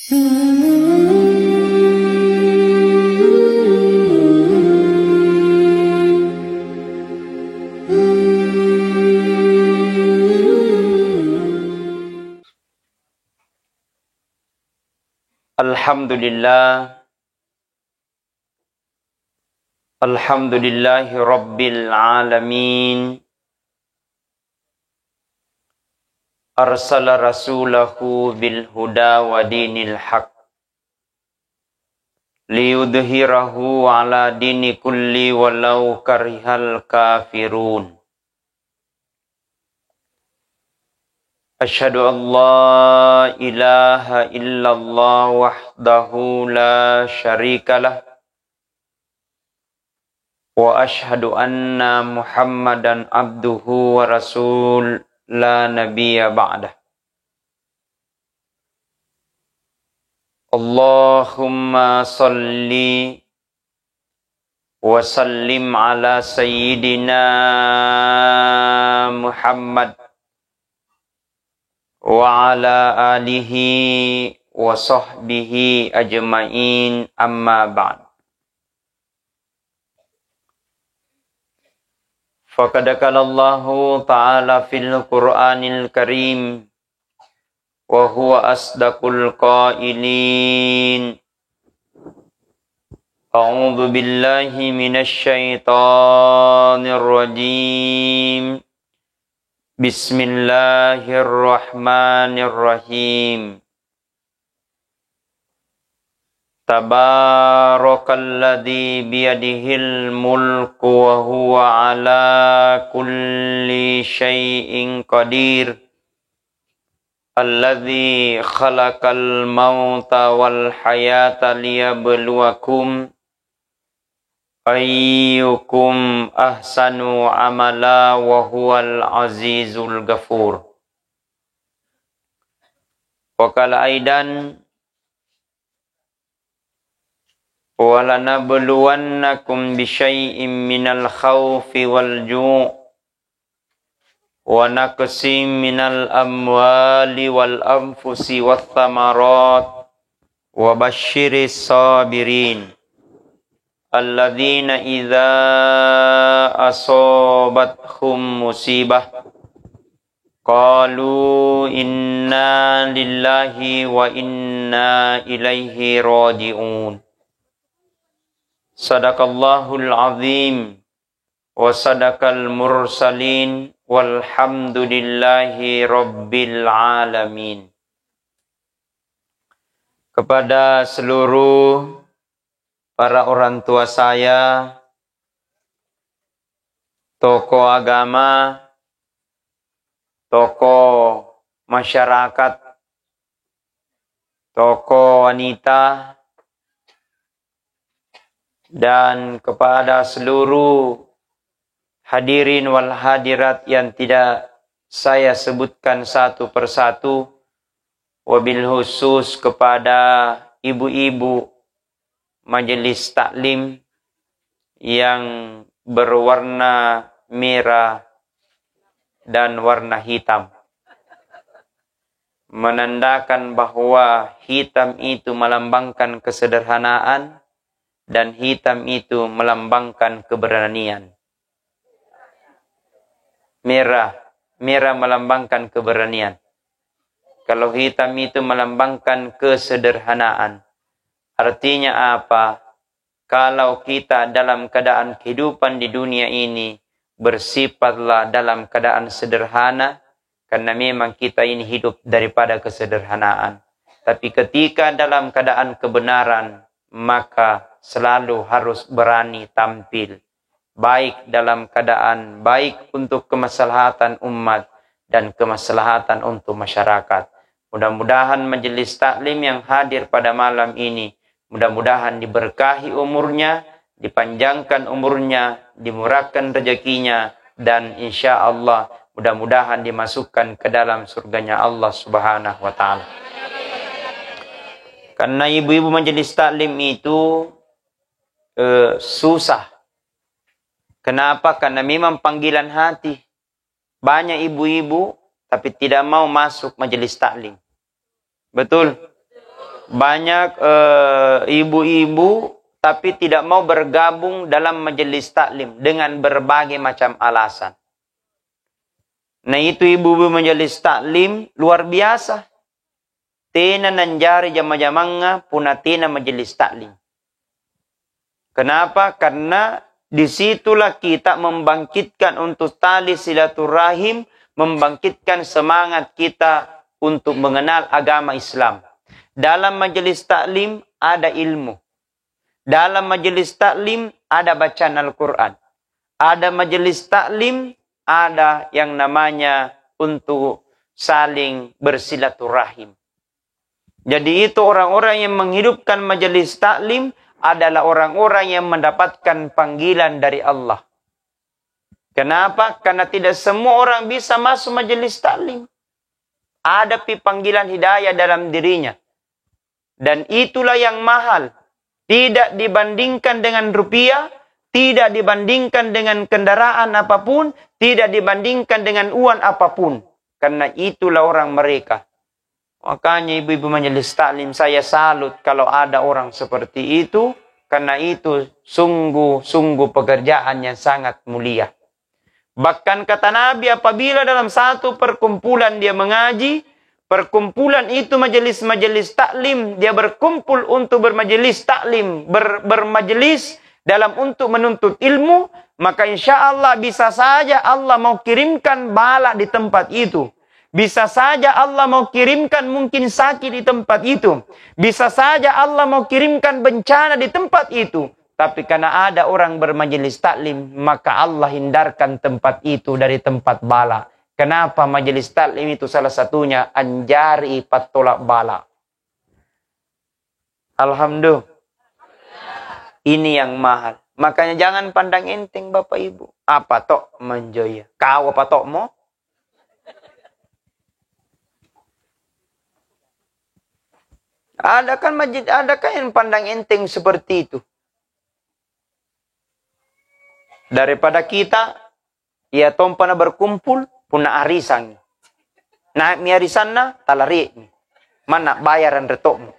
Alhamdulillah, alhamdulillahi rabbil alamin. Arsala rasulahu bil huda wa dinil haq liyudhhirahu ala dini kulli walau karihal kafirun. Asyhadu an la ilaha illallah wahdahu la syarikalah wa asyhadu anna Muhammadan abduhu wa rasul la nabiyya ba'dah. Allahumma salli wa sallim ala sayyidina Muhammad wa ala alihi wa sahbihi ajma'in, amma ba'd. Faqad qala Allahu ta'ala fil Qur'anil Karim wa huwa asdaqul qailin. A'udzu billahi minasy syaithanir rajim. Bismillahirrahmanirrahim. Tabarakalladzi biyadihil mulku wa huwa ala kulli syai'in qadir. Alladzi khalaqal mauta wal hayata liyabluwakum ayyukum ahsanu amala wa huwal azizul ghafur. Wa qala aidan wa lanabluwannakum bisyai'im minal khawfi wal ju' wa naqsim minal amwali wal anfusi wath thamarat wa basyiris sabirin alladzina idza asabathum musibah qalu inna lillahi wa inna ilaihi raji'un. Sadaqallahul azim wa sadaqal mursalin walhamdulillahi rabbil alamin. Kepada seluruh para orang tua saya, tokoh agama, tokoh masyarakat, tokoh wanita, dan kepada seluruh hadirin wal hadirat yang tidak saya sebutkan satu persatu, wabil khusus kepada ibu-ibu majelis taklim yang berwarna merah dan warna hitam, menandakan bahwa hitam itu melambangkan kesederhanaan dan hitam itu melambangkan keberanian. Merah melambangkan keberanian. Kalau hitam itu melambangkan kesederhanaan. Artinya apa? Kalau kita dalam keadaan kehidupan di dunia ini bersifatlah dalam keadaan sederhana, karena memang kita ini hidup daripada kesederhanaan. Tapi ketika dalam keadaan kebenaran, maka selalu harus berani tampil. Baik dalam keadaan baik untuk kemaslahatan umat dan kemaslahatan untuk masyarakat. Mudah-mudahan majelis taklim yang hadir pada malam ini, mudah-mudahan diberkahi umurnya, dipanjangkan umurnya, dimurahkan rezekinya, dan insya Allah mudah-mudahan dimasukkan ke dalam surganya Allah Subhanahu wa ta'ala. Karena ibu-ibu majelis taklim itu susah. Kenapa? Karena memang panggilan hati. Banyak ibu-ibu tapi tidak mau masuk majelis taklim. Betul? Banyak ibu-ibu tapi tidak mau bergabung dalam majelis taklim dengan berbagai macam alasan. Nah itu ibu-ibu majelis taklim luar biasa. Tina nanjari jama-jamanga punatina majelis taklim. Kenapa? Karena disitulah kita membangkitkan untuk tali silaturahim, membangkitkan semangat kita untuk mengenal agama Islam. Dalam majelis taklim ada ilmu. Dalam majelis taklim ada bacaan Al-Quran. Ada majelis taklim, ada yang namanya untuk saling bersilaturahim. Jadi itu orang-orang yang menghidupkan majelis taklim adalah orang-orang yang mendapatkan panggilan dari Allah. Kenapa? Karena tidak semua orang bisa masuk majelis taklim. Ada panggilan hidayah dalam dirinya. Dan itulah yang mahal. Tidak dibandingkan dengan rupiah, tidak dibandingkan dengan kendaraan apapun, tidak dibandingkan dengan uang apapun. Karena itulah orang mereka. Makanya ibu-ibu majelis taklim saya salut kalau ada orang seperti itu. Karena itu sungguh-sungguh pekerjaan yang sangat mulia. Bahkan kata Nabi apabila dalam satu perkumpulan dia mengaji, perkumpulan itu majelis-majelis taklim, dia berkumpul untuk bermajelis taklim, bermajelis dalam untuk menuntut ilmu, maka insya Allah bisa saja Allah mau kirimkan bala di tempat itu. Bisa saja Allah mau kirimkan mungkin sakit di tempat itu. Bisa saja Allah mau kirimkan bencana di tempat itu. Tapi karena ada orang bermajelis taklim, maka Allah hindarkan tempat itu dari tempat bala. Kenapa majelis taklim itu salah satunya anjari patolak bala. Alhamdulillah. Ini yang mahal. Makanya jangan pandang enteng Bapak Ibu. Apa tok menjoya? Kau apa tok mo? Ada kan yang pandang enteng seperti itu. Daripada kita, ya tompana berkumpul, puna arisan. Nah, mi arisan na, talari. Mana bayaran retokmu.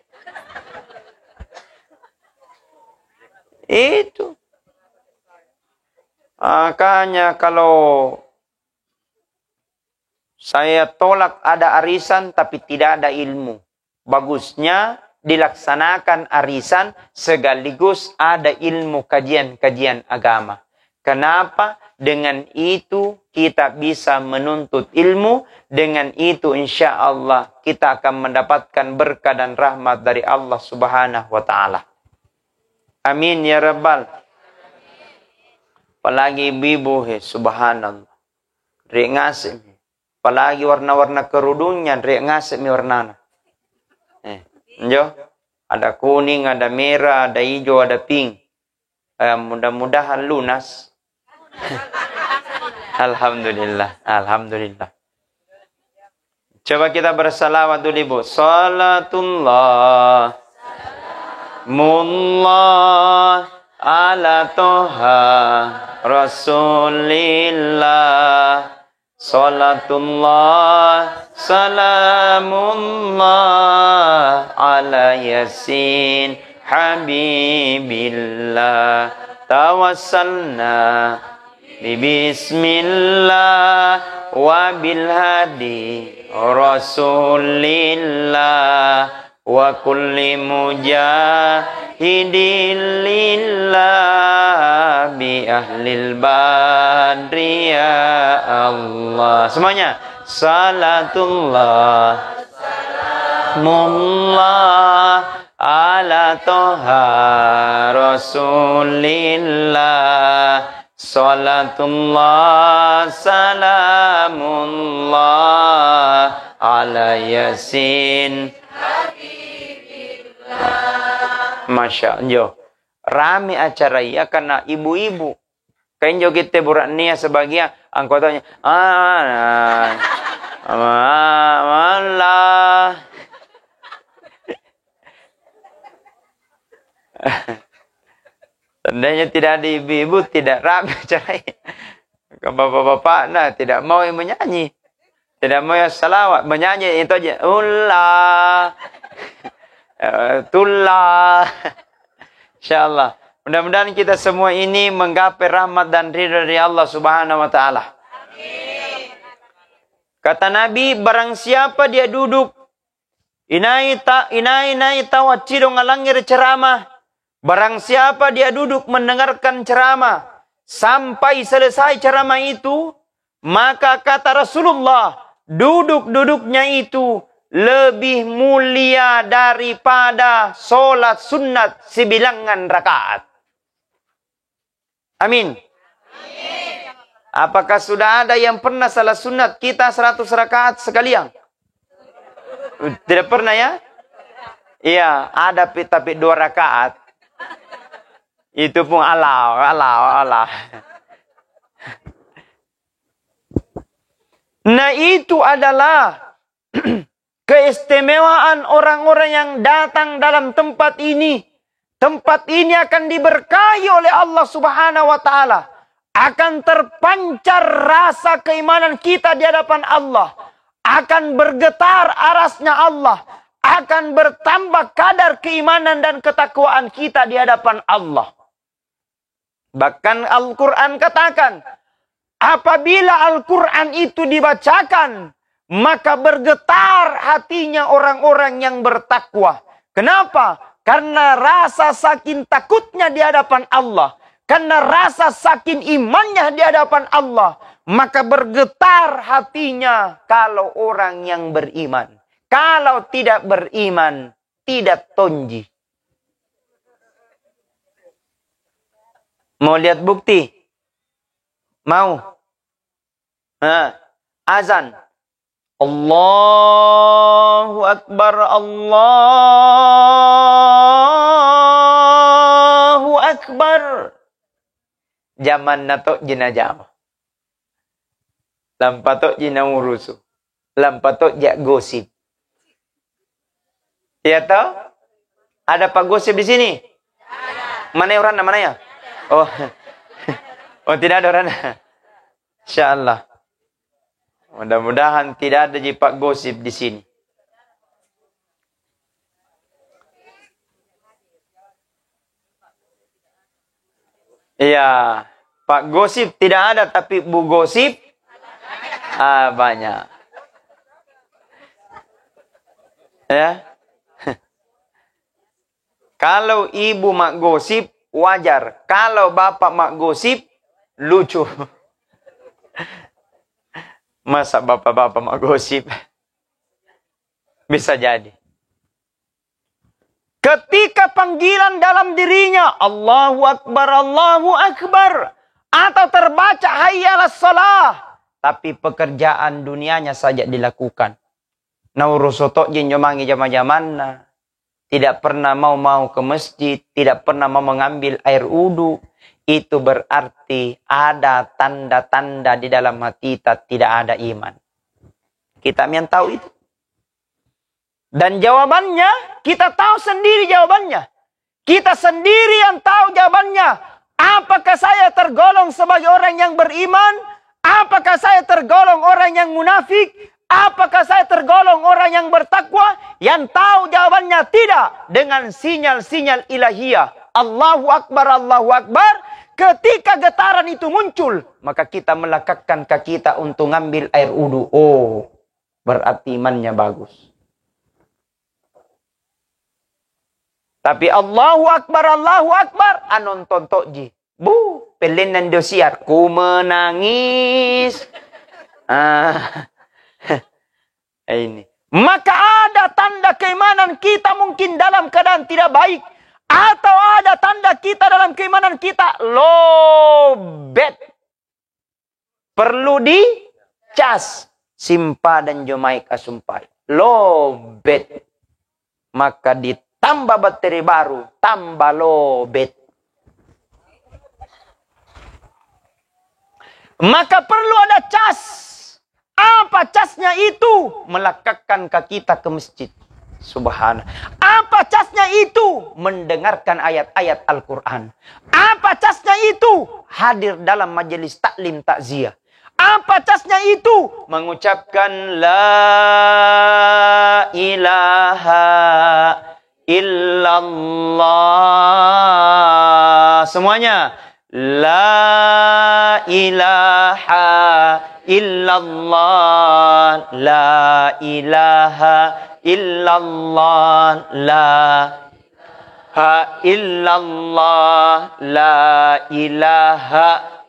Itu. Makanya kalau saya tolak ada arisan tapi tidak ada ilmu. Bagusnya dilaksanakan arisan sekaligus ada ilmu kajian-kajian agama. Kenapa? Dengan itu kita bisa menuntut ilmu. Dengan itu insya Allah kita akan mendapatkan berkah dan rahmat dari Allah Subhanahu wa ta'ala. Amin ya Rabbal. Apalagi ibu-ibu, subhanallah. Riak ngasih. Apalagi warna-warna kerudungnya, riak ngasih warnanya. Ada kuning, ada merah, ada hijau, ada pink. Mudah-mudahan lunas. Alhamdulillah, alhamdulillah. Coba kita bersalawat dulu Ibu. Salatullah mullah ala toha rasulillah. Salatullah salamullah ala yasin habibillah. Tawassalna bismillah wa bilhadi rasulillah wa kulli mujahidin lillah bi ahlil badri ya Allah. Semuanya salatullah mullah ala toha rasulillah. Salatullah salamullah ala yasin habibillah. Masya Allah. Rame acara ya karena ibu-ibu. Kainjo kita burak nia sebagian anggotanya. Allah. Tandanya tidak ada ibu-ibu, tidak ramai caranya. Bapak-bapak, nah tidak mau yang menyanyi. Tidak mau yang salawat. Menyanyi itu aja. Allah. Tullah. Insyaallah. Mudah-mudahan kita semua ini menggapai rahmat dan ridha dari Allah Subhanahu wa taala. Amin. Kata Nabi, barang siapa dia duduk inai tawaccido ngalangir ceramah, barang siapa dia duduk mendengarkan ceramah sampai selesai ceramah itu, maka kata Rasulullah, duduk-duduknya itu lebih mulia daripada solat sunat sebilangan rakaat. Amin. Apakah sudah ada yang pernah salat sunat kita 100 rakaat sekalian? Tidak pernah ya? Iya, ada tapi 2 rakaat. Itu pun Allah. Nah, itu adalah keistimewaan orang-orang yang datang dalam tempat ini. Tempat ini akan diberkahi oleh Allah Subhanahu wa taala. Akan terpancar rasa keimanan kita di hadapan Allah. Akan bergetar arasnya Allah. Akan bertambah kadar keimanan dan ketakwaan kita di hadapan Allah. Bahkan Al-Quran katakan, apabila Al-Quran itu dibacakan, maka bergetar hatinya orang-orang yang bertakwa. Kenapa? Karena rasa saking takutnya di hadapan Allah. Karena rasa saking imannya di hadapan Allah. Maka bergetar hatinya kalau orang yang beriman. Kalau tidak beriman, tidak tonji. Mau lihat bukti? Mau? Azan. Allahu Akbar, Allahu Akbar. Zaman nato jenajah. Lampatok jina urusu. Lampatok jak gosip. Ya tahu? Ada Pak Gosip di sini? Mana orang namanya? Oh. Oh, tidak ada orang. Insyaallah. Mudah-mudahan tidak ada Pak Gosip di sini. Iya, Pak Gosip tidak ada, tapi Bu Gosip banyak. Ya. Kalau ibu mak gosip wajar, kalau bapak mak gosip lucu. Masa bapak-bapak mak gosip? Bisa jadi. Ketika panggilan dalam dirinya Allahu Akbar, Allahu Akbar, atau terbaca hayya 'alas shalah, tapi pekerjaan dunianya saja dilakukan. Naurusotok jinjomangi jama-jamanna, tidak pernah mau ke masjid, tidak pernah mau mengambil air wudu, itu berarti ada tanda-tanda di dalam hati kita tidak ada iman. Kita yang tahu itu. Dan jawabannya, kita tahu sendiri jawabannya. Kita sendiri yang tahu jawabannya. Apakah saya tergolong sebagai orang yang beriman? Apakah saya tergolong orang yang munafik? Apakah saya tergolong orang yang bertakwa? Yang tahu jawabannya tidak. Dengan sinyal-sinyal ilahiyah. Allahu Akbar, Allahu Akbar. Ketika getaran itu muncul, maka kita melekatkan kaki kita untuk ngambil air wudu. Oh, berarti imannya bagus. Tapi Allahu Akbar, Allahu Akbar, anonton tokji. Bu, pelenan dosiar. Ku menangis. Ini. Maka ada tanda keimanan kita mungkin dalam keadaan tidak baik. Atau ada tanda kita dalam keimanan kita lobet. Perlu dicas. Simpa dan jomaik asumpai. Lobet. Maka ditambah bakteri baru. Tambah lobet. Maka perlu ada cas. Apa casnya itu? Melekatkan kaki kita ke masjid. Subhanallah. Apa casnya itu? Mendengarkan ayat-ayat Al-Quran. Apa casnya itu? Hadir dalam majelis taklim takziah. Apa casnya itu? Mengucapkan La ilaha illallah. Semuanya. La ilaha illallah. La ilaha illallah. La illallah. La ilaha.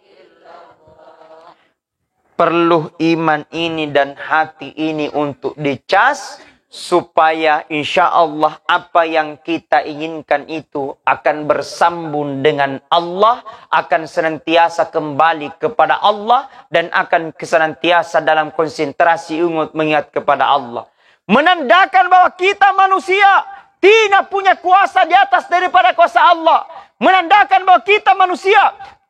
Perlu iman ini dan hati ini untuk dicas, supaya insya Allah apa yang kita inginkan itu akan bersambung dengan Allah, akan senantiasa kembali kepada Allah, dan akan senantiasa dalam konsentrasi mengingat kepada Allah. Menandakan bahwa kita manusia tidak punya kuasa di atas daripada kuasa Allah. Menandakan bahwa kita manusia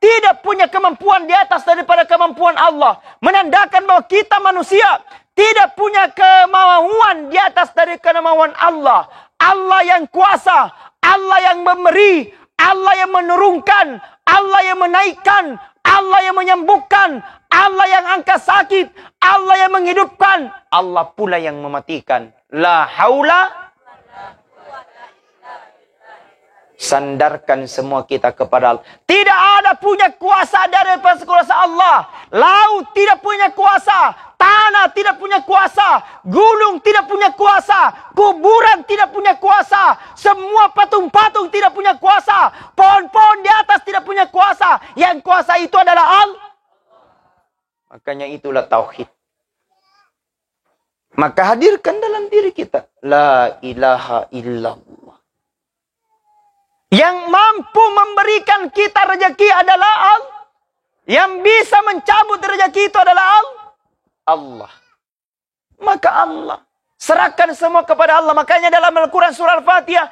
tidak punya kemampuan di atas daripada kemampuan Allah. Menandakan bahwa kita manusia tidak punya kemauan di atas dari kemauan Allah. Allah yang kuasa, Allah yang memberi, Allah yang menurunkan, Allah yang menaikkan, Allah yang menyembuhkan, Allah yang angkat sakit, Allah yang menghidupkan, Allah pula yang mematikan. La haula. Sandarkan semua kita kepada Allah. Tidak ada punya kuasa daripada kuasa Allah. Laut tidak punya kuasa. Tanah tidak punya kuasa. Gunung tidak punya kuasa. Kuburan tidak punya kuasa. Semua patung-patung tidak punya kuasa. Pohon-pohon di atas tidak punya kuasa. Yang kuasa itu adalah Allah. Makanya itulah tauhid. Maka hadirkan dalam diri kita. La ilaha illallah. Yang mampu memberikan kita rezeki adalah Allah. Yang bisa mencabut rezeki itu adalah Allah. Maka Allah. Serahkan semua kepada Allah. Makanya dalam Al-Quran surah Al-Fatihah.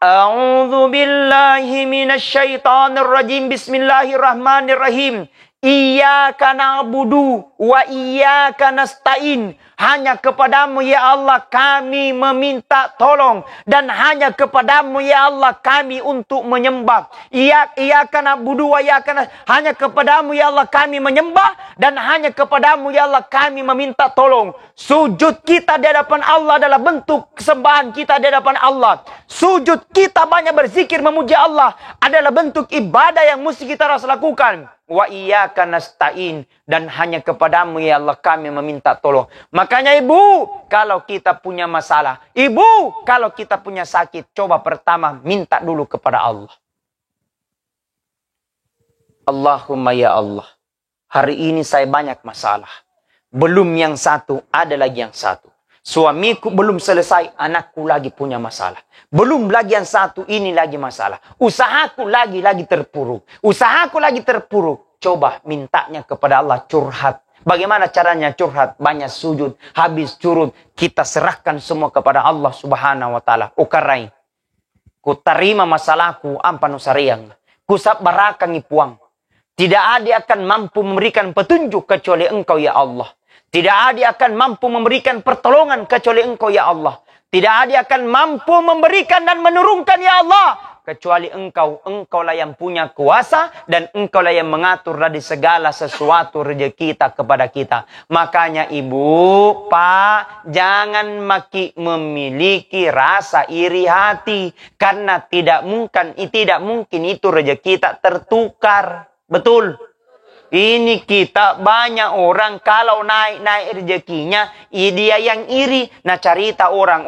A'udzu billahi minasyaitonir rajim. Bismillahirrahmanirrahim. Iyyaka na'budu wa iyyaka nasta'in. Hanya kepadamu ya Allah kami meminta tolong, dan hanya kepadamu ya Allah kami untuk menyembah. Iyyaka na'budu wa iyyaka hanya kepadamu ya Allah kami menyembah, dan hanya kepadamu ya Allah kami meminta tolong. Sujud kita di hadapan Allah adalah bentuk kesembahan kita di hadapan Allah. Sujud kita banyak berzikir memuji Allah adalah bentuk ibadah yang mesti kita harus lakukan. Wa iyyaka nasta'in, dan hanya kepadamu ya Allah kami meminta tolong. Makanya ibu, kalau kita punya masalah, ibu, kalau kita punya sakit, coba pertama minta dulu kepada Allah. Allahumma ya Allah, hari ini saya banyak masalah. Belum yang satu, ada lagi yang satu. Suamiku belum selesai, anakku lagi punya masalah. Belum lagi yang satu, ini lagi masalah. Usahaku lagi terpuruk. Usahaku lagi terpuruk. Coba mintanya kepada Allah, curhat. Bagaimana caranya curhat? Banyak sujud, habis curut, kita serahkan semua kepada Allah Subhanahu wa taala. Ukarai. Ku terima masalahku ampanu sariang. Ku sabarakan ipuang. Tidak ada akan mampu memberikan petunjuk kecuali Engkau ya Allah. Tidak ada akan mampu memberikan pertolongan kecuali Engkau ya Allah. Tidak ada akan mampu memberikan dan menurunkan ya Allah kecuali Engkau. Engkaulah yang punya kuasa dan Engkaulah yang mengatur dari segala sesuatu rezeki kita kepada kita. Makanya ibu, pak, jangan memiliki rasa iri hati, karena tidak mungkin itu rezeki tak tertukar. Betul. Ini kita banyak orang kalau naik rezekinya, dia yang iri. Nah cerita orang,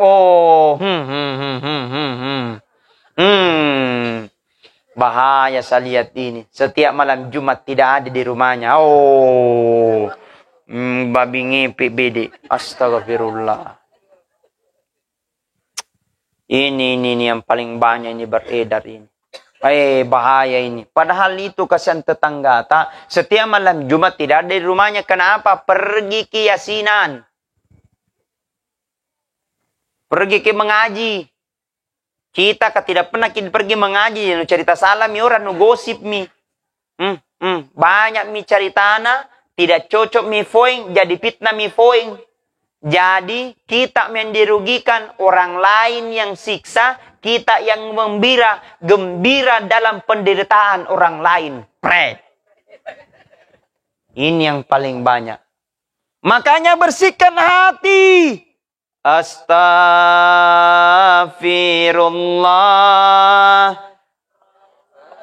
bahaya saya lihat ini. Setiap malam Jumat tidak ada di rumahnya. Babi ngepek bede. Astagfirullah. Ini yang paling banyak ini beredar ini. Bahaya ini. Padahal itu kasihan tetangga. Setiap malam Jumat tidak ada di rumahnya. Kenapa? Pergi ke yasinan. Pergi ke mengaji. Kita tidak pernah pergi mengaji. Cerita salah mi orang gosip mi. Banyak mi cerita tidak cocok mi foing. Jadi fitnah mi foing. Jadi kita mendirugikan orang lain yang siksa. Kita yang gembira dalam penderitaan orang lain. Ini yang paling banyak. Makanya bersihkan hati. Astagfirullah. Astaghfirullah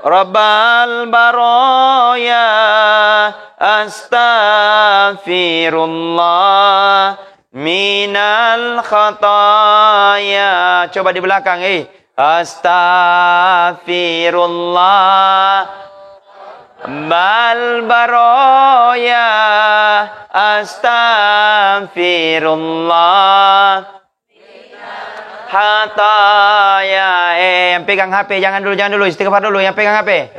Rabbal baraya. Astaghfirullah minal khataya. Coba di belakang, Astaghfirullah bal baraya. Astaghfirullah hataya. Yang pegang HP jangan dulu, istighfar dulu yang pegang HP.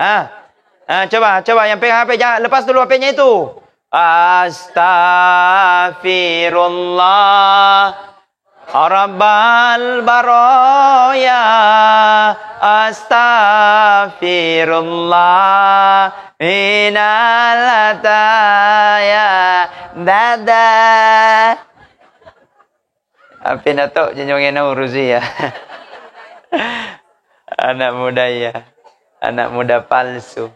Coba yang pegang HP jangan lepas dulu HP-nya itu. Astaghfirullah Rabbal baraya. Astaghfirullah minal hataya. Dadah. Apa na to? Jangan urusi ya. Anak muda ya. Anak muda palsu.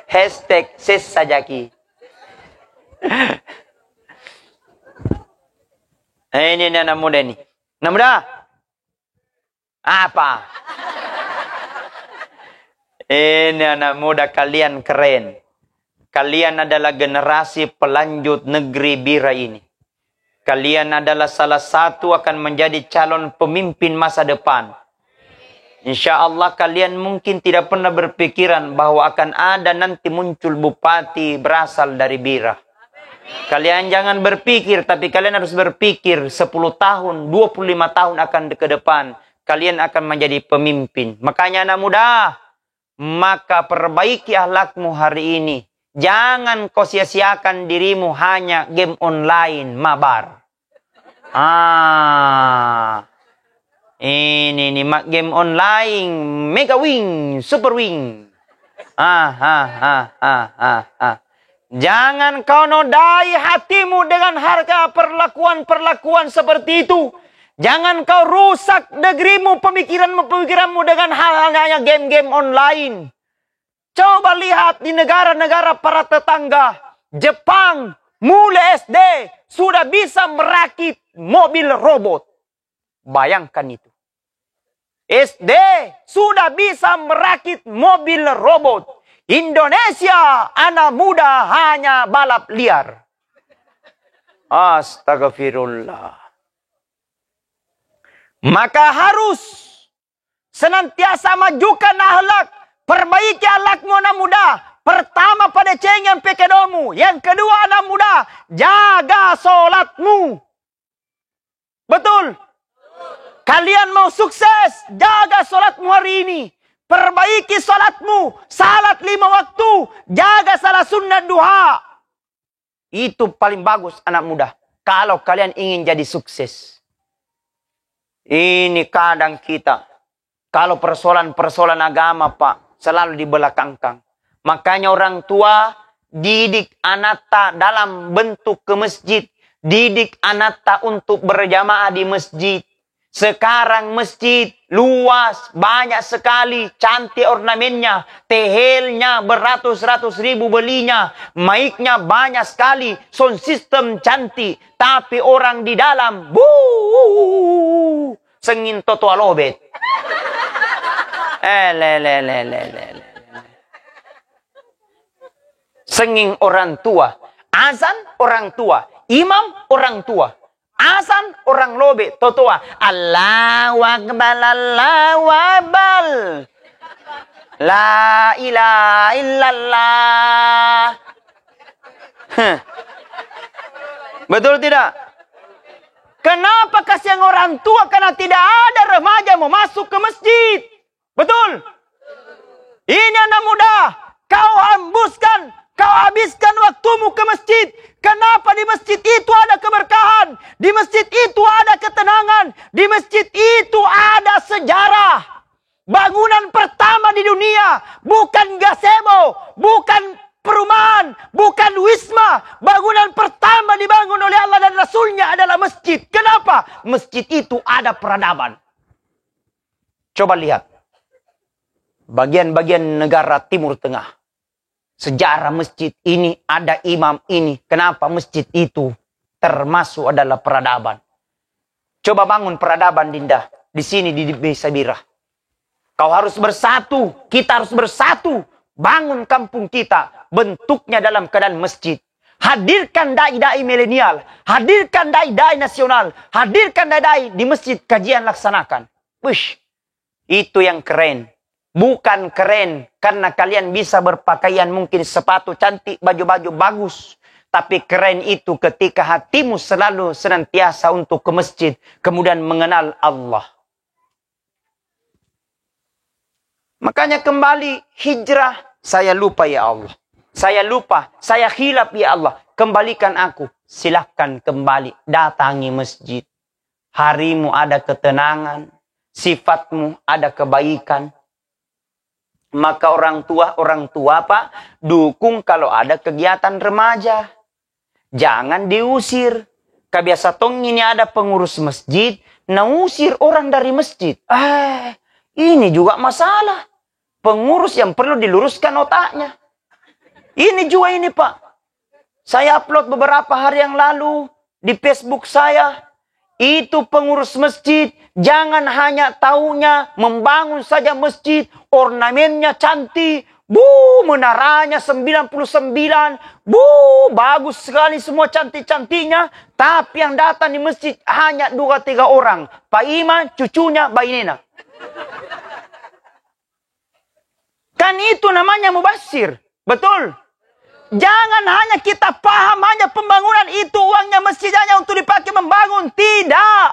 Hashtag sis sajaki. Ini anak muda nih. Anak muda. Apa? Ini anak muda, kalian keren. Kalian adalah generasi pelanjut negeri Bira ini. Kalian adalah salah satu akan menjadi calon pemimpin masa depan. Insya Allah kalian mungkin tidak pernah berpikiran bahwa akan ada nanti muncul bupati berasal dari Bira. Kalian jangan berpikir, tapi kalian harus berpikir 10 tahun, 25 tahun akan ke depan. Kalian akan menjadi pemimpin. Makanya anak muda, maka perbaiki akhlakmu hari ini. Jangan kau sia-siakan dirimu hanya game online, mabar. Ini nih game online, Mega Wing, Super Wing. Jangan kau nodai hatimu dengan harga perlakuan seperti itu. Jangan kau rusak negerimu, pemikiranmu dengan hal-halnya game-game online. Coba lihat di negara-negara para tetangga. Jepang mulai SD sudah bisa merakit mobil robot. Bayangkan itu. SD sudah bisa merakit mobil robot. Indonesia anak muda hanya balap liar. Astagfirullah. Maka harus senantiasa majukan akhlak. Perbaiki akhlakmu anak muda. Pertama pada cengang pekedomu. Yang kedua anak muda. Jaga sholatmu. Betul? Kalian mau sukses. Jaga sholatmu hari ini. Perbaiki sholatmu. Salat 5 waktu. Jaga salat sunnah duha. Itu paling bagus anak muda. Kalau kalian ingin jadi sukses. Ini kadang kita. Kalau persoalan agama Pak. Selalu dibelakangkan. Makanya orang tua didik anak dalam bentuk ke masjid. Didik anak untuk berjamaah di masjid. Sekarang masjid luas, banyak sekali, cantik ornamennya, tehelnya beratus-ratus ribu belinya, mic-nya banyak sekali, sound system cantik, tapi orang di dalam, sengin toto alobet. Senging orang tua, azan orang tua, imam orang tua. Azan orang lobe, totoa. Allahu Akbar, Allahu Akbar. La ilaha illallah. Betul tidak? Kenapa kasihan orang tua? Karena tidak ada remaja mau masuk ke masjid. Betul? Ini anak muda. Kau hembuskan, kau habiskan waktumu ke masjid. Kenapa di masjid itu ada keberkahan? Di masjid itu ada ketenangan. Di masjid itu ada sejarah. Bangunan pertama di dunia. Bukan gazebo. Bukan perumahan. Bukan wisma. Bangunan pertama dibangun oleh Allah dan Rasulnya adalah masjid. Kenapa? Masjid itu ada peradaban. Coba lihat. Bagian-bagian negara Timur Tengah. Sejarah masjid ini, ada imam ini. Kenapa masjid itu termasuk adalah peradaban? Coba bangun peradaban, Dinda. Di sini di Desa Bira. Kau harus bersatu. Kita harus bersatu. Bangun kampung kita. Bentuknya dalam keadaan masjid. Hadirkan dai-dai milenial. Hadirkan dai-dai nasional. Hadirkan dai-dai di masjid kajian laksanakan. Wush. Itu yang keren. Bukan keren karena kalian bisa berpakaian mungkin sepatu cantik, baju-baju bagus. Tapi keren itu ketika hatimu selalu senantiasa untuk ke masjid. Kemudian mengenal Allah. Makanya kembali hijrah. Saya lupa ya Allah. Saya lupa. Saya khilaf ya Allah. Kembalikan aku. Silahkan kembali. Datangi masjid. Harimu ada ketenangan. Sifatmu ada kebaikan. Maka orang tua Pak, dukung kalau ada kegiatan remaja. Jangan diusir. Kebiasa tong ini ada pengurus masjid, nausir orang dari masjid. Ini juga masalah. Pengurus yang perlu diluruskan otaknya. Ini juga ini Pak. Saya upload beberapa hari yang lalu di Facebook saya. Itu pengurus masjid, jangan hanya taunya membangun saja masjid, ornamennya cantik, menaranya 99, bagus sekali semua cantik-cantiknya, tapi yang datang di masjid hanya 2-3 orang, Pak Iman, cucunya, Mbak Nena. Kan itu namanya mubasir, betul? Jangan hanya kita paham hanya pembangunan itu uangnya masjid hanya untuk dipakai membangun. Tidak.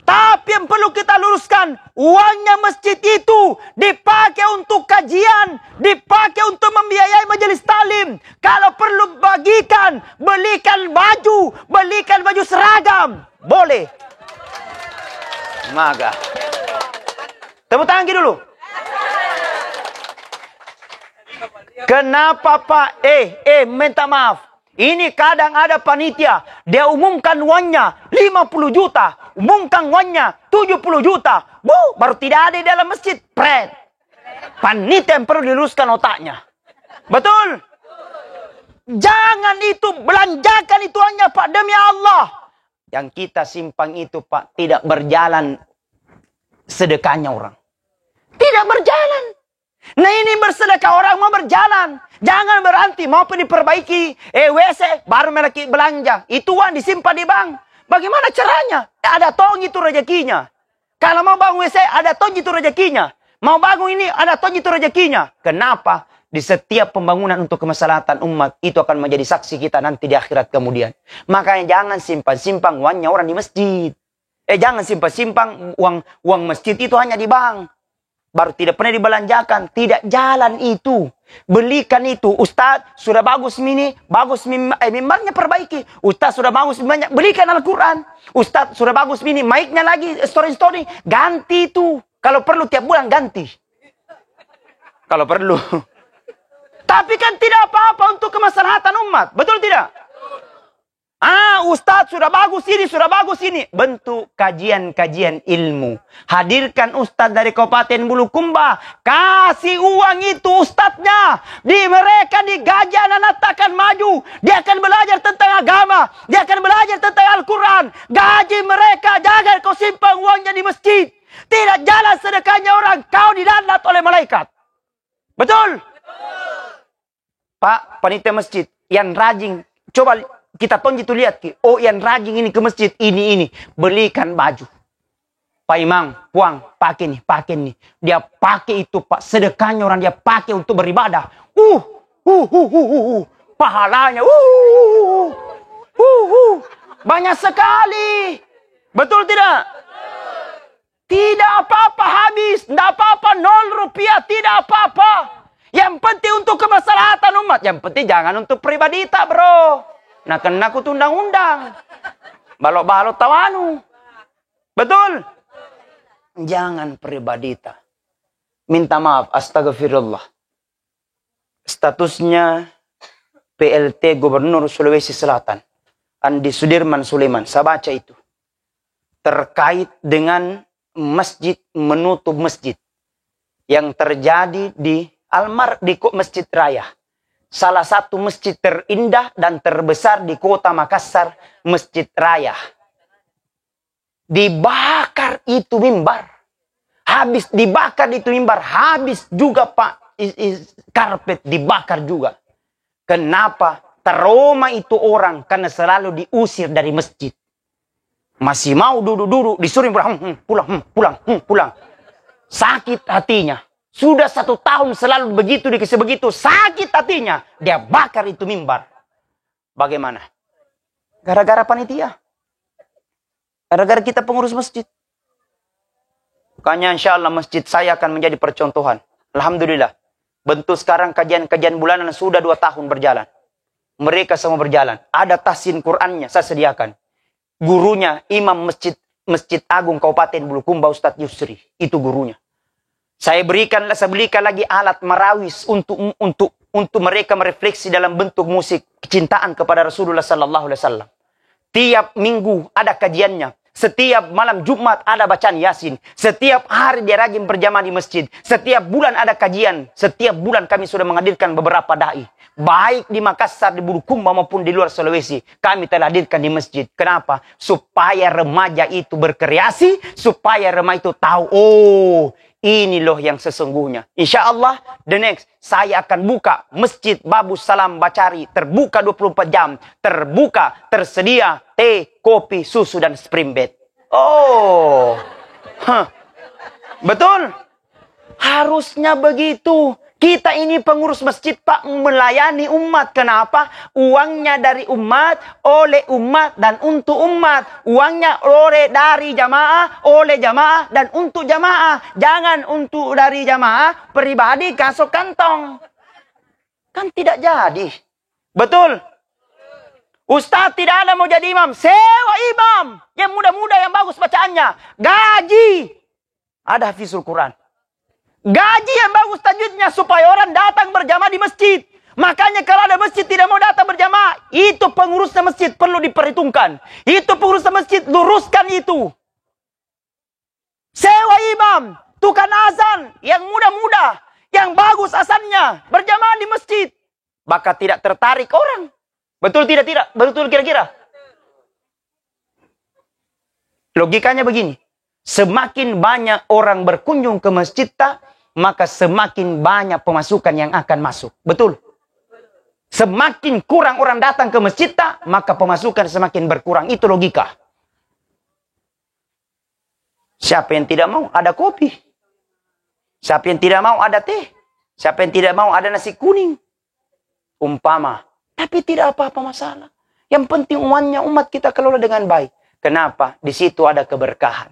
Tapi yang perlu kita luruskan. Uangnya masjid itu dipakai untuk kajian. Dipakai untuk membiayai majelis talim. Kalau perlu bagikan. Belikan baju seragam. Boleh. Maga. Tepuk tangan dulu. Kenapa Pak? Minta maaf. Ini kadang ada panitia. Dia umumkan uangnya 50 juta. Umumkan uangnya 70 juta. Baru tidak ada di dalam masjid. Panitia yang perlu diluruskan otaknya. Betul? Jangan itu. Belanjakan itu uangnya Pak. Demi Allah. Yang kita simpan itu Pak. Tidak berjalan sedekahnya orang. Tidak berjalan. Nah ini bersedekah orang mau berjalan. Jangan berhenti mau diperbaiki. WC baru melaki belanja. Itu uang disimpan di bank. Bagaimana caranya? Ada tong itu rezekinya. Kalau mau bangun WC ada tong itu rezekinya. Mau bangun ini ada tong itu rezekinya. Kenapa? Di setiap pembangunan untuk kemaslahatan umat itu akan menjadi saksi kita nanti di akhirat kemudian. Makanya jangan simpan uangnya orang di masjid. Jangan simpan uang masjid itu hanya di bank. Baru tidak pernah dibelanjakan. Tidak jalan itu. Belikan itu. Ustadz sudah bagus mimbarnya perbaiki. Ustadz sudah bagus mimbarnya. Belikan Al-Quran. Ustadz sudah bagus mic-nya lagi. Story. Ganti itu. Kalau perlu tiap bulan ganti. Kalau perlu. Tapi kan tidak apa-apa untuk kemaslahatan umat. Betul tidak? Ustadz sudah bagus ini. Bentuk kajian-kajian ilmu. Hadirkan ustadz dari Kabupaten Bulukumba. Kasih uang itu ustadznya. Mereka digaji anak akan maju. Dia akan belajar tentang agama. Dia akan belajar tentang Al-Quran. Gaji mereka. Jangan kau simpan uangnya di masjid. Tidak jalan sedekahnya orang. Kau didandat oleh malaikat. Betul? Pak, panitia masjid. Yang rajin. Coba kita tonji tuh lihat. Yang rajin ini ke masjid. Ini. Belikan baju. Pak Imam, Puang, pakai nih. Dia pakai itu Pak. Sedekahnya orang dia pakai untuk beribadah. Pahalanya. Banyak sekali. Betul tidak? Tidak apa-apa habis. Tidak apa-apa 0 rupiah. Tidak apa-apa. Yang penting untuk kemaslahatan umat. Yang penting jangan untuk pribadi tak bro. Nah kena aku undang-undang. Balok-balok tawanu. Betul? Jangan pribadi tak. Minta maaf. Astagfirullah. Statusnya PLT Gubernur Sulawesi Selatan. Andi Sudirman Sulaiman. Saya baca itu. Terkait dengan masjid menutup masjid. Yang terjadi di Masjid Raya. Salah satu masjid terindah dan terbesar di kota Makassar, Masjid Raya. Dibakar itu mimbar. Habis dibakar itu mimbar, habis juga Pak karpet dibakar juga. Kenapa? Trauma itu orang karena selalu diusir dari masjid. Masih mau duduk-duduk, disuruh pulang. Sakit hatinya. Sudah 1 tahun selalu begitu, dikasih begitu. Sakit hatinya. Dia bakar itu mimbar. Bagaimana? Gara-gara panitia. Gara-gara kita pengurus masjid. Makanya insya Allah masjid saya akan menjadi percontohan. Alhamdulillah. Bentuk sekarang kajian-kajian bulanan sudah 2 tahun berjalan. Mereka semua berjalan. Ada tahsin Qur'annya saya sediakan. Gurunya Imam Masjid Agung Kabupaten Bulukumba Ustadz Yusri. Itu gurunya. Saya belikan lagi alat marawis untuk mereka merefleksi dalam bentuk musik kecintaan kepada Rasulullah sallallahu alaihi wasallam. Tiap minggu ada kajiannya. Setiap malam Jumat ada bacaan Yasin. Setiap hari dia rajin berjamaah di masjid. Setiap bulan ada kajian. Setiap bulan kami sudah menghadirkan beberapa dai. Baik di Makassar, di Bulukumba maupun di luar Sulawesi. Kami telah hadirkan di masjid. Kenapa? Supaya remaja itu berkreasi. Supaya remaja itu tahu. Oh, ini loh yang sesungguhnya. Insya Allah, the next. Saya akan buka Masjid Babus Salam Bacari. Terbuka 24 jam. Terbuka, tersedia teh, kopi, susu, dan spring bed. Oh. Betul? Harusnya begitu. Kita ini pengurus masjid Pak, melayani umat. Kenapa? Uangnya dari umat, oleh umat, dan untuk umat. Uangnya dari jamaah, oleh jamaah, dan untuk jamaah. Jangan untuk dari jamaah, pribadi kasih kantong. Kan tidak jadi. Betul? Ustaz tidak ada mau jadi imam. Sewa imam. Yang muda-muda, yang bagus bacaannya. Gaji. Ada hafizul Quran. Gaji yang bagus tajwidnya supaya orang datang berjamaah di masjid. Makanya kalau ada masjid tidak mau datang berjamaah, itu pengurusnya masjid perlu diperhitungkan. Itu pengurusnya masjid, luruskan itu. Sewa imam, tukang azan yang muda-muda, yang bagus azannya, berjamaah di masjid. Maka tidak tertarik orang. Betul tidak? Betul kira-kira? Logikanya begini. Semakin banyak orang berkunjung ke masjid tak, maka semakin banyak pemasukan yang akan masuk. Betul? Semakin kurang orang datang ke masjid tak, maka pemasukan semakin berkurang. Itu logika. Siapa yang tidak mau ada kopi? Siapa yang tidak mau ada teh? Siapa yang tidak mau ada nasi kuning? Umpama. Tapi tidak apa-apa masalah. Yang penting uangnya umat kita kelola dengan baik. Kenapa? Di situ ada keberkahan.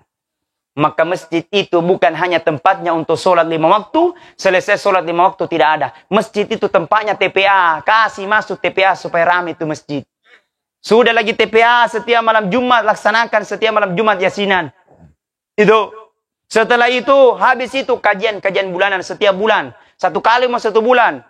Maka masjid itu bukan hanya tempatnya untuk sholat 5 waktu. Selesai sholat 5 waktu tidak ada. Masjid itu tempatnya TPA. Kasih masuk TPA supaya ramai itu masjid. Sudah lagi TPA setiap malam Jumat. Laksanakan setiap malam Jumat yasinan. Itu. Setelah itu, habis itu kajian bulanan setiap bulan. 1 kali mau 1 bulan.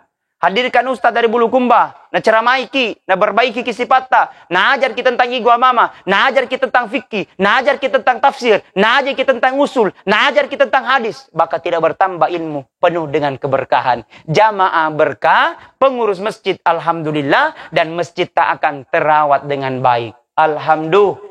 Hadirkan ustaz dari Bulukumba, na ceramai ki, na berbaiki kisipata, na ajar kita tentang igwa mama, na ajar kita tentang fikih, na ajar kita tentang tafsir, na ajar kita tentang usul, na ajar kita tentang hadis. Maka tidak bertambah ilmu, penuh dengan keberkahan. Jamaah berkah, pengurus masjid alhamdulillah, dan masjid tak akan terawat dengan baik. Alhamdulillah.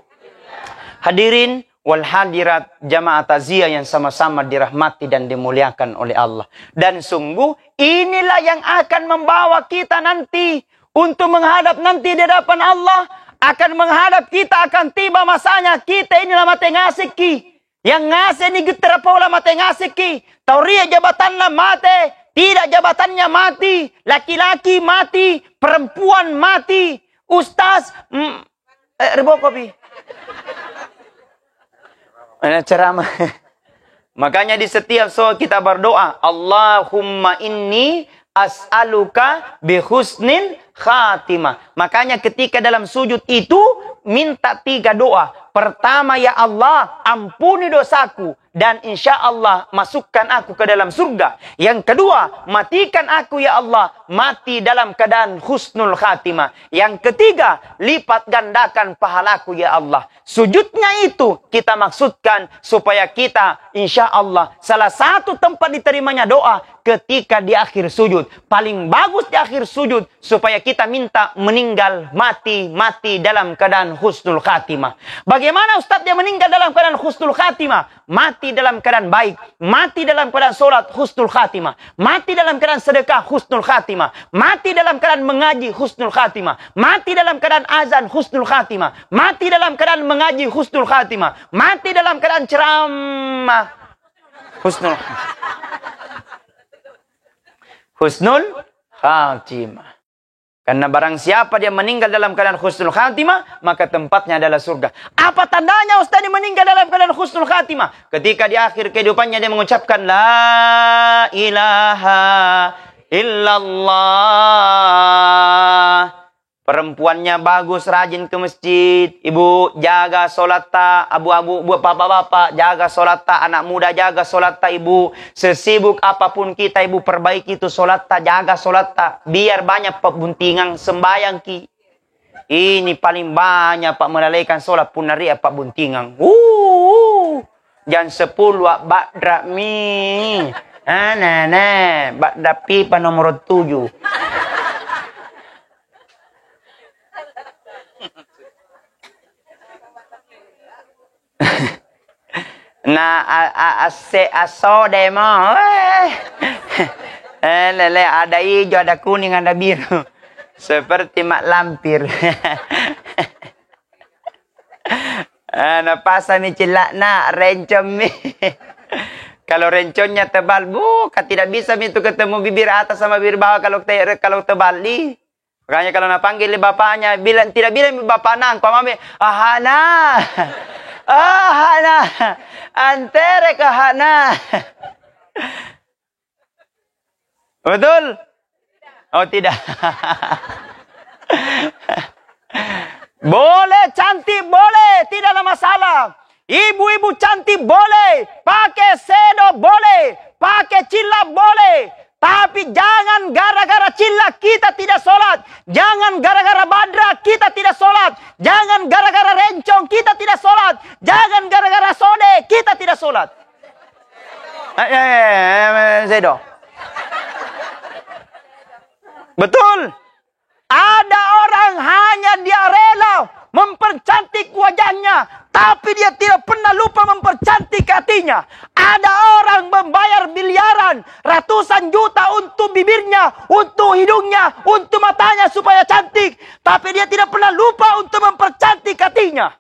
Hadirin wal hadirat jamaah takziah yang sama-sama dirahmati dan dimuliakan oleh Allah. Dan sungguh inilah yang akan membawa kita nanti untuk menghadap nanti di hadapan Allah. Akan menghadap kita, akan tiba masanya kita inilah mate ngasih ki. Yang ngasih ni getera pola mate ngasih ki. Tauria jabatanlah mate, tidak jabatannya mati. Laki-laki mati, perempuan mati. Ustaz, rebo kopi. Ceramah. Makanya di setiap sholat kita berdoa, Allahumma inni as'aluka bihusnil khatimah. Makanya ketika dalam sujud itu minta 3 doa. Pertama, ya Allah, ampuni dosaku dan insya Allah masukkan aku ke dalam surga. Yang kedua, matikan aku ya Allah, mati dalam keadaan husnul khatimah. Yang ketiga, lipat gandakan pahalaku ya Allah. Sujudnya itu kita maksudkan supaya kita insya Allah salah satu tempat diterimanya doa ketika di akhir sujud. Paling bagus di akhir sujud supaya kita minta meninggal mati dalam keadaan husnul khatimah. Bagaimana Ustaz dia meninggal dalam keadaan husnul khatimah? Mati dalam keadaan baik. Mati dalam keadaan sholat husnul khatimah. Mati dalam keadaan sedekah husnul khatimah. Mati dalam keadaan mengaji husnul khatimah. Mati dalam keadaan azan husnul khatimah. Mati dalam keadaan mengaji husnul khatimah. Mati dalam keadaan ceramah husnul khatimah. Karena barang siapa dia meninggal dalam keadaan husnul khatimah, maka tempatnya adalah surga. Apa tandanya Ustaz dia meninggal dalam keadaan husnul khatimah? Ketika di akhir kehidupannya dia mengucapkan la ilaha illallah. Perempuannya bagus, rajin ke masjid. Ibu jaga solat tak. Abu-abu, bapak-bapak jaga solat tak. Anak muda jaga solat tak ibu. Sesibuk apapun kita ibu perbaiki itu solat tak. Jaga solat tak. Biar banyak pebuntingan sembayang ki. Ini paling banyak pak melalaikan solat punaria pak buntingan. Jam 10 wak bakdra mi. Bakdra pipa nomor 7. Nah, aso demo. Lele ada hijau, ada kuning, ada biru. Seperti mak lampir. Napasa mi cilak na rencong mi. Kalau renconnya tebal, tidak bisa mi itu ketemu bibir atas sama bibir bawah kalau tebal li. Makanya kalau napanggil bapaknya, tidak bilang bapak nang, mami, ahana. Hana, antere ke Hana. Betul? Oh tidak. Boleh cantik, boleh, tidak ada masalah. Ibu-ibu cantik boleh, pakai sedo boleh, pakai cilap boleh. Tapi jangan gara-gara cilak kita tidak sholat. Jangan gara-gara badra kita tidak sholat. Jangan gara-gara rencong kita tidak sholat. Jangan gara-gara sode kita tidak sholat. Sedo. Betul. Ada orang hanya dia rela mempercantik wajahnya, tapi dia tidak pernah lupa mempercantik hatinya. Ada orang membayar miliaran, ratusan juta untuk bibirnya, untuk hidungnya, untuk matanya supaya cantik, tapi dia tidak pernah lupa untuk mempercantik hatinya.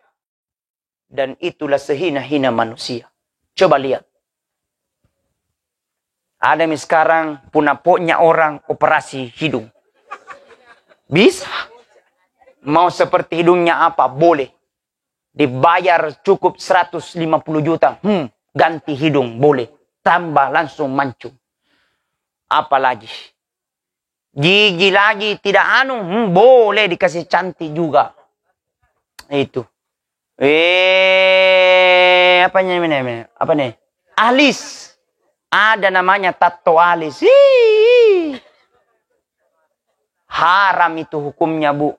Dan itulah sehina-hina manusia. Coba lihat. Ada nih sekarang punapoknya orang operasi hidung. Bisa. Mau seperti hidungnya apa? Boleh. Dibayar cukup 150 juta. Ganti hidung. Boleh. Tambah langsung mancung. Apalagi. Gigi lagi tidak boleh dikasih cantik juga. Itu. Apa nih? Alis. Ada namanya tato alis. Haram itu hukumnya, Bu.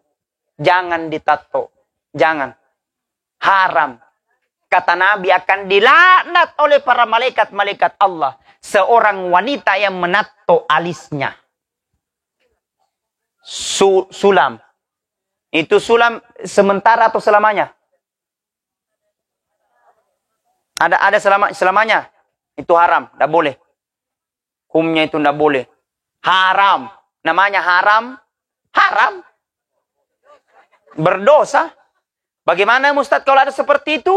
Jangan ditato. Jangan. Haram. Kata Nabi akan dilaknat oleh para malaikat-malaikat Allah. Seorang wanita yang menato alisnya. Sulam. Itu sulam sementara atau selamanya? Ada selamanya. Itu haram. Tidak boleh. Hukumnya itu tidak boleh. Haram. Namanya haram. Haram. Berdosa. Bagaimana Ustaz kalau ada seperti itu?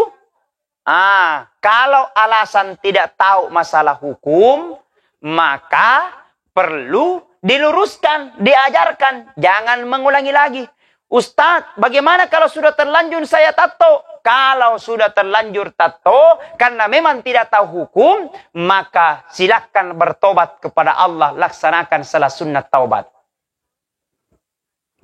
Kalau alasan tidak tahu masalah hukum, maka perlu diluruskan, diajarkan. Jangan mengulangi lagi. Ustaz, bagaimana kalau sudah terlanjur saya tato? Kalau sudah terlanjur tato, karena memang tidak tahu hukum, maka silakan bertobat kepada Allah. Laksanakan salah sunnah taubat.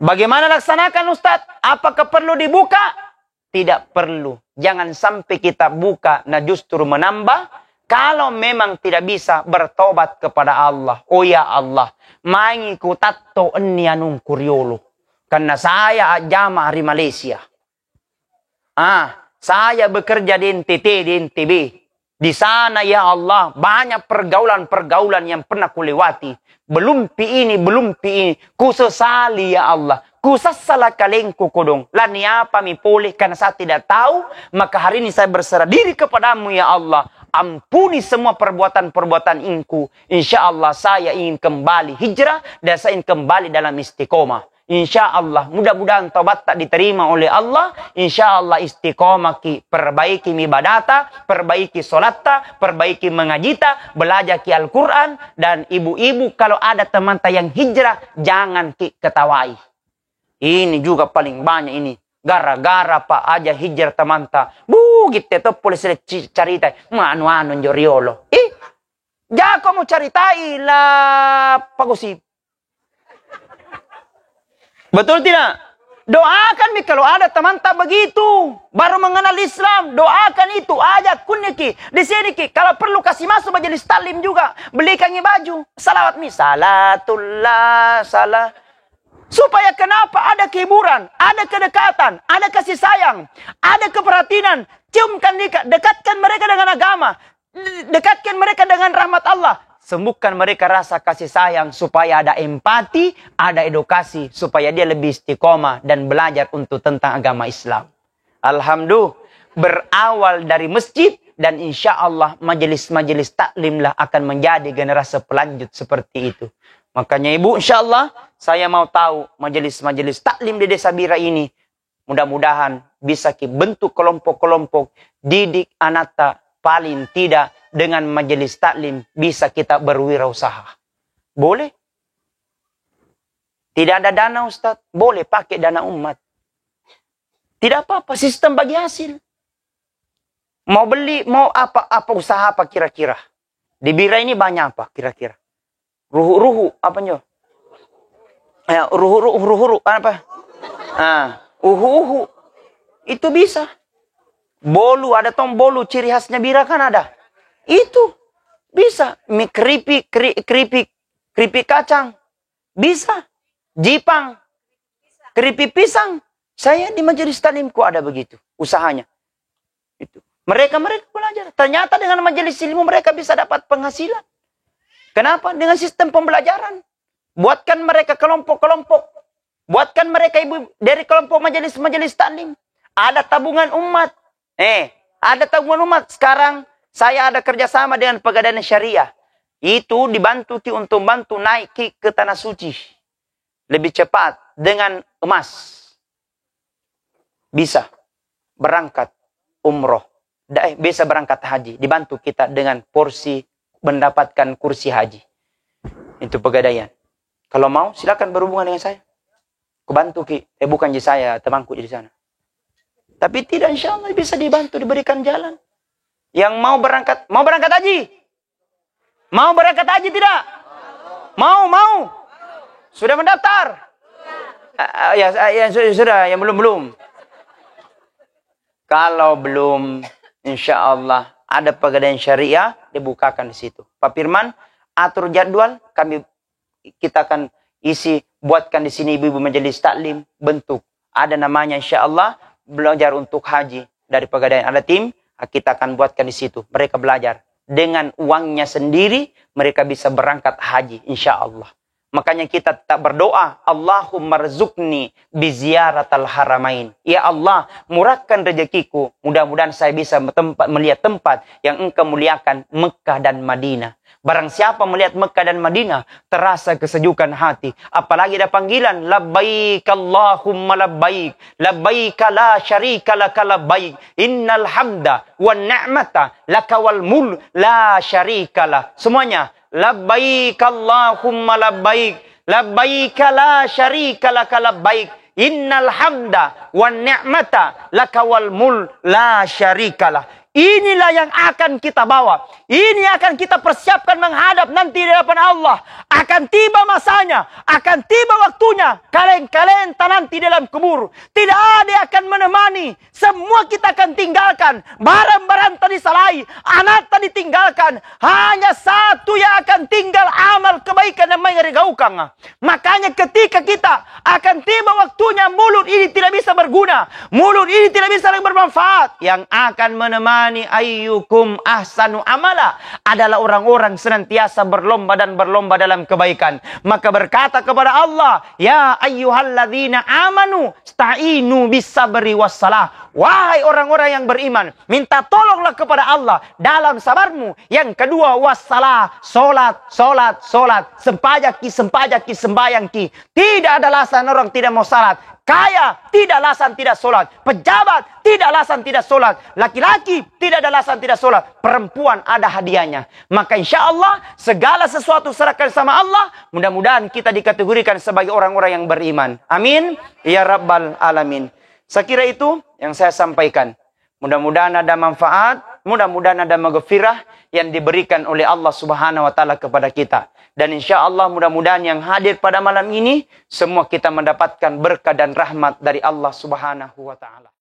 Bagaimana laksanakan Ustaz? Apakah perlu dibuka? Tidak perlu. Jangan sampai kita buka, nah justru menambah. Kalau memang tidak bisa bertobat kepada Allah. Oh ya Allah, mangiku tato eni anung kuriolo. Karena saya jamaah di Malaysia. Saya bekerja di NTT, di NTB. Di sana ya Allah, banyak pergaulan-pergaulan yang pernah kulewati. Belum pi ini. Ku sesali ya Allah. Kusasala kalengku kodong. Lani apa mi pulih karena saya tidak tahu. Maka hari ini saya berserah diri kepadamu ya Allah. Ampuni semua perbuatan-perbuatan ingku. Insya Allah saya ingin kembali hijrah. Dan saya ingin kembali dalam istiqomah. Insya Allah. Mudah-mudahan taubat tak diterima oleh Allah. Insya Allah istiqomah ki. Perbaiki ibadata. Perbaiki solata. Perbaiki mengajita. Belajar ki Al-Quran. Dan ibu-ibu kalau ada teman yang hijrah. Jangan ki ketawai. Ini juga paling banyak ini. Gara-gara Pak aja hijrah temanta. Gitu tuh polisi cerita. Anu-anu njoriolo. Jangan kamu ceritai lah Pak Gosip. Betul tidak? Doakan mi kalau ada teman tak begitu. Baru mengenal Islam. Doakan itu. Ajak kuniki. Di sini ki. Kalau perlu kasih masuk majelis taklim juga. Belikan baju. Salawat mi. Salatullah. Salah. Supaya kenapa? Ada kehiburan, ada kedekatan, ada kasih sayang, ada keperhatian. Ciumkan mereka, dekatkan mereka dengan agama, dekatkan mereka dengan rahmat Allah. Sembuhkan mereka rasa kasih sayang supaya ada empati, ada edukasi supaya dia lebih istiqomah dan belajar untuk tentang agama Islam. Alhamdulillah berawal dari masjid dan insya Allah majelis-majelis taklimlah akan menjadi generasi pelanjut seperti itu. Makanya ibu insya Allah saya mau tahu majelis-majelis taklim di Desa Bira ini. Mudah-mudahan bisa bentuk kelompok-kelompok didik anak paling tidak dengan majelis taklim bisa kita berwirausaha. Boleh? Tidak ada dana Ustaz? Boleh pakai dana umat. Tidak apa-apa, sistem bagi hasil. Mau beli, mau apa usaha apa kira-kira? Di Bira ini banyak apa kira-kira? Ruhu-ruhu, apanya? Ruhu-ruhu, apa? Uhu-uhu. Itu bisa. Bolu, ada bolu, ciri khasnya Bira kan ada. Itu bisa. Mie keripik kacang. Bisa. Jipang. Keripik pisang. Saya di majelis taklimku ada begitu. Usahanya. Itu. Mereka belajar. Ternyata dengan majelis ilmu mereka bisa dapat penghasilan. Kenapa? Dengan sistem pembelajaran. Buatkan mereka kelompok-kelompok. Buatkan mereka ibu dari kelompok majelis-majelis taklim. Ada tabungan umat. Ada tabungan umat. Sekarang saya ada kerjasama dengan Pegadaian Syariah. Itu dibantu untuk bantu naik ke Tanah Suci. Lebih cepat dengan emas. Bisa berangkat umroh. Bisa berangkat haji. Dibantu kita dengan porsi mendapatkan kursi haji. Itu Pegadaian. Kalau mau silakan berhubungan dengan saya. Kubantu ki. Bukan saya temanku di sana. Tapi tidak, insya Allah bisa dibantu, diberikan jalan. Yang mau berangkat haji? Mau berangkat haji tidak? Mau. Sudah mendaftar? Sudah, yang belum. Kalau belum, insya Allah ada Pegadaian Syariah, dibukakan di situ. Pak Firman, atur jadwal, kita akan isi, buatkan di sini ibu-ibu majelis taklim, bentuk. Ada namanya insya Allah, belajar untuk haji dari Pegadaian. Ada tim, kita akan buatkan di situ. Mereka belajar. Dengan uangnya sendiri, mereka bisa berangkat haji, insya Allah. Makanya kita tetap berdoa, Allahumma rzuqni biziaratal haramain. Ya Allah, murahkan rezekiku. Mudah-mudahan saya bisa melihat tempat yang Engkau muliakan, Mekah dan Madinah. Barang siapa melihat Mekah dan Madinah, terasa kesejukan hati. Apalagi ada panggilan, labbaik Allahumma labbaik. Labbaik la syarika laka labbaik. Innal hamda wa ni'mata laka wal mul la syarika lah. Semuanya. Labbaik Allahumma labbaik. Labbaik la syarika laka labbaik. Innal hamda wa ni'mata laka wal mul la syarika lah. Inilah yang akan kita bawa. Ini akan kita persiapkan menghadap nanti di hadapan Allah. Akan tiba masanya. Akan tiba waktunya. Kalian nanti dalam kubur. Tidak ada yang akan menemani. Semua kita akan tinggalkan. Barang-barang tadi salai. Anak tadi tinggalkan. Hanya satu yang akan tinggal, amal kebaikan yang mengerigaukan. Makanya ketika kita akan tiba waktunya, mulut ini tidak bisa berguna. Mulut ini tidak bisa bermanfaat. Yang akan menemani imani ayyukum ahsanu amala, adalah orang-orang senantiasa berlomba dan berlomba dalam kebaikan. Maka berkata kepada Allah, ya ayyuhalladzina amanu sta'inu bis sabri wassalah. Wahai orang-orang yang beriman, minta tolonglah kepada Allah dalam sabarmu. Yang kedua, wassalah, solat, solat, solat, sempajaki, sempajaki, sembayangki. Tidak ada alasan orang tidak mau salat. Kaya, tidak alasan tidak solat. Pejabat, tidak alasan tidak solat. Laki-laki, tidak ada alasan tidak solat. Perempuan, ada hadiahnya. Maka insya Allah, segala sesuatu serahkan sama Allah. Mudah-mudahan kita dikategorikan sebagai orang-orang yang beriman. Amin. Ya Rabbal Alamin. Saya kira itu yang saya sampaikan. Mudah-mudahan ada manfaat. Mudah-mudahan ada maghfirah yang diberikan oleh Allah Subhanahu wa taala kepada kita. Dan insya Allah mudah-mudahan yang hadir pada malam ini semua kita mendapatkan berkah dan rahmat dari Allah Subhanahu wa taala.